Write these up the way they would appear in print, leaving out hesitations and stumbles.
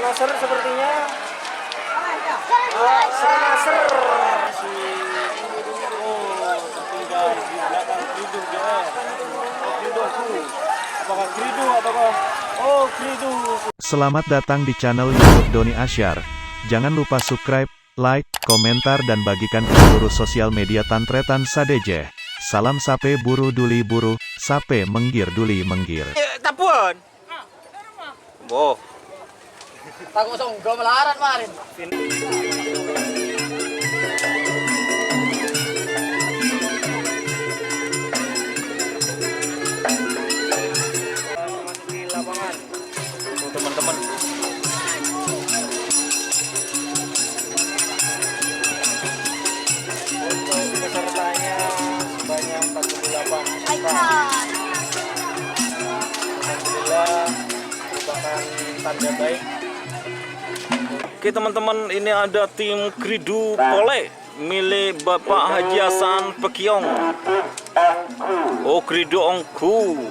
Nasr sepertinya. Nasr. Oh, tertinggal di belakang Kridu GR. Kridu. Apakah Kridu ataukah Kridu? Selamat datang di channel YouTube Doni Asyar. Jangan lupa subscribe, like, komentar dan bagikan ke seluruh sosial media Tantretan Sadejeh. Salam sape buru duli buru, sape menggir duli menggir. Tapuan. Boh. Takut songgol melarat marin. Memasuki lapangan. Tuh teman-teman. Untuk pesertanya sebanyak 48 peserta. Alhamdulillah merupakan tanda baik. Oke teman-teman, ini ada tim Kridu Pole milik Bapak Haji Hasan Pekiong. Oh, Kridu Ongku.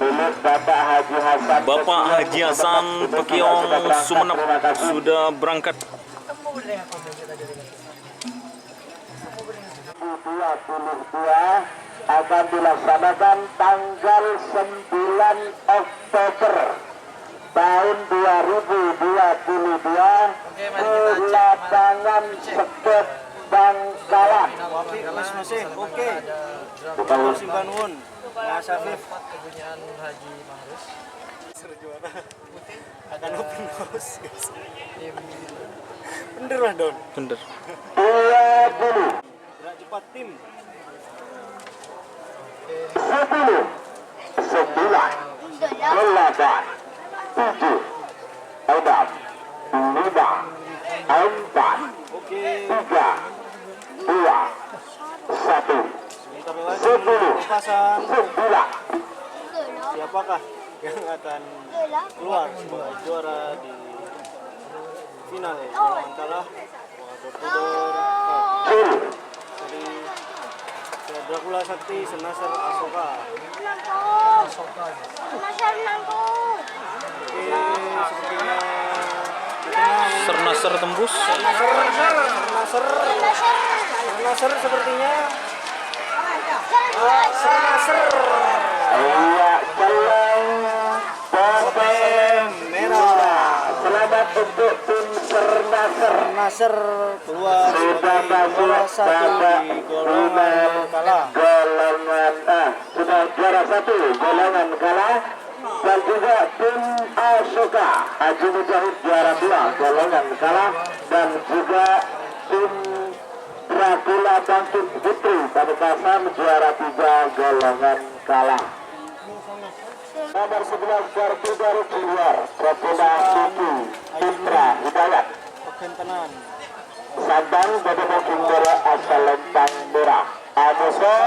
Bapak Haji Hasan Pekiong Sumeneb sudah berangkat. 22 akan dilaksanakan tanggal 9 Oktober tahun 2022 di lapangan Seket Bangkalan. Oke. Terima Banun. Mas Afif Kebunyian Haji Mahrus. akan open house, guys. Bener lah, Don. Bener. 20 Gerak cepat tim. 10 9 8 7 6 5 4 Oke. 3 2 1 Sebentar lagi 10 lepasan. 9 Siapakah yang akan keluar sebagai juara di final ya? Jangan kalah. Dari Dracula Sakti Senasar Asoka. Oke, sepertinya Sernasar tembus. Sernasar sepertinya. Sernasar. Iya, jalan Topeng merah. selamat untuk tim Sernasar. Nasr keluar sebagai juara satu di golongan kalah. Sudah juara satu golongan kalah, dan juga tim Asoka Haji Mujahid juara 2 golongan kalah, dan juga tim Dracula Bangkit Putri Pamekasan juara 3 golongan kalah. Nomor 11 kartu baru keluar, Dracula Suku Putra Hidayat. Peken tenan. Sabang dari Bukindara asal Lempang Merah. Amuso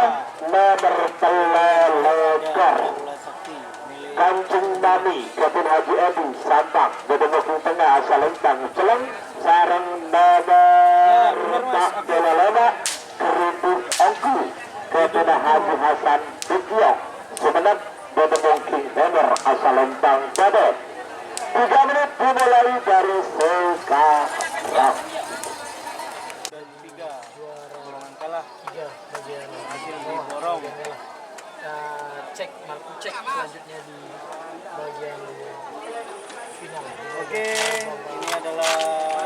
nomor Telelekor. Dracula Sakti milik Kancing Mami Kapten Haji Edi Sabang dari Bukit Tengah asal Lempang Celeng. Sarang nomor Tak Telelena Kridu Ongku Kapten Haji Hasan Pekiong Sumeneb dari Bukit Henner asal Lempang Badet. 3 menit dimulai dari sekarang. dan 3 golongan kalah. 3 bagian Hasil diborong. cek marku cek selanjutnya di bagian final. Oke, ini adalah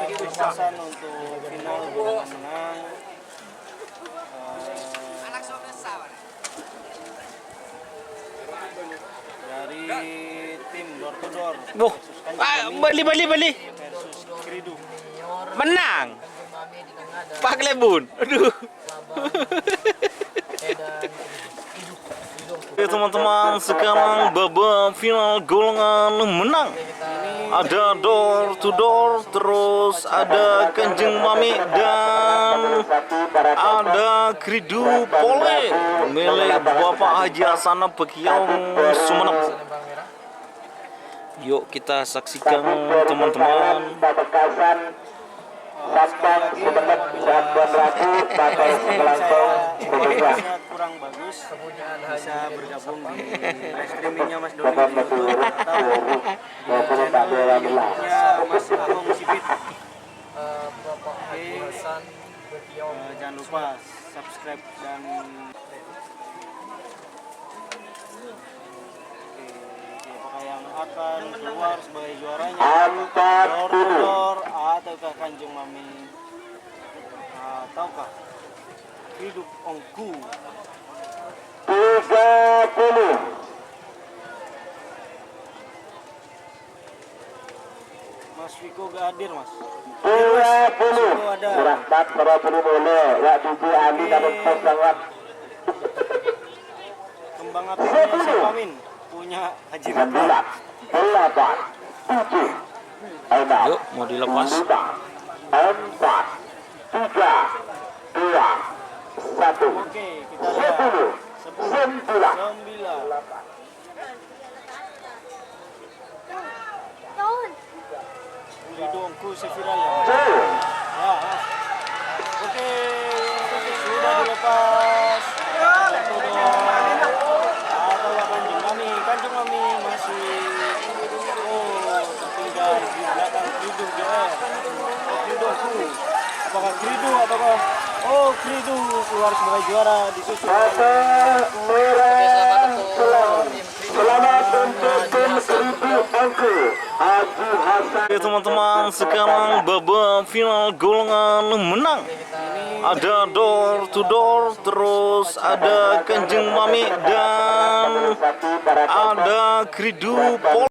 keputusan untuk final bola senang. Dari tim door to door. Bali Versus Kridu. menang Mami di tengah dan Pak Lebun. Aduh. dan Oke teman-teman, sekarang babak final golongan menang. Ada door to door, terus ada Kanjeng Mami dan ada Kridu Pole milik Bapak Haji Hasan Pekiong Sumeneb. Yuk kita saksikan teman-teman. Pamekasan Sabang Sumeneb Sabang Ragu pakai Kelantong Bogor. Kurang bagus. kebunyian Bisa Haji bergabung di live streamingnya Mas Doni Bapak di YouTube Mesir atau maupun tak channel bela-bela. YouTube-nya Mas Agung Sipil. Bekiong. Jangan lupa subscribe dan apakah yang akan keluar sebagai juaranya? Door to door ataukah Kanjeng Mami ataukah Hidup Ongku? 30. Mas Viko gak hadir, Mas. 20. ada. Surahmat para boleh ya Bibi Ali dan pesawat. Kembang api punya siapa, Min? Punya Haji 9, Ridwan. 8, 7, 6, Yuk, mau dilepas. 5, 4, 3, 2, 1. Oke, kita lihat. 10, 9. 9. Hidup Ongku seviral ya. Ya, Mas. Oke, sudah dilepas. Kanjeng Mami masih tertinggal di belakang Kridu dia. Kridu Ongku. Apakah Kridu ataukah Kridu keluar sebagai juara disusul Selamat untuk tim Kridu Ongku. Haji Hasan. Oke teman-teman, sekarang babak final golongan menang. Ada door to door, terus ada Kanjeng Mami dan ada Kridu Pol.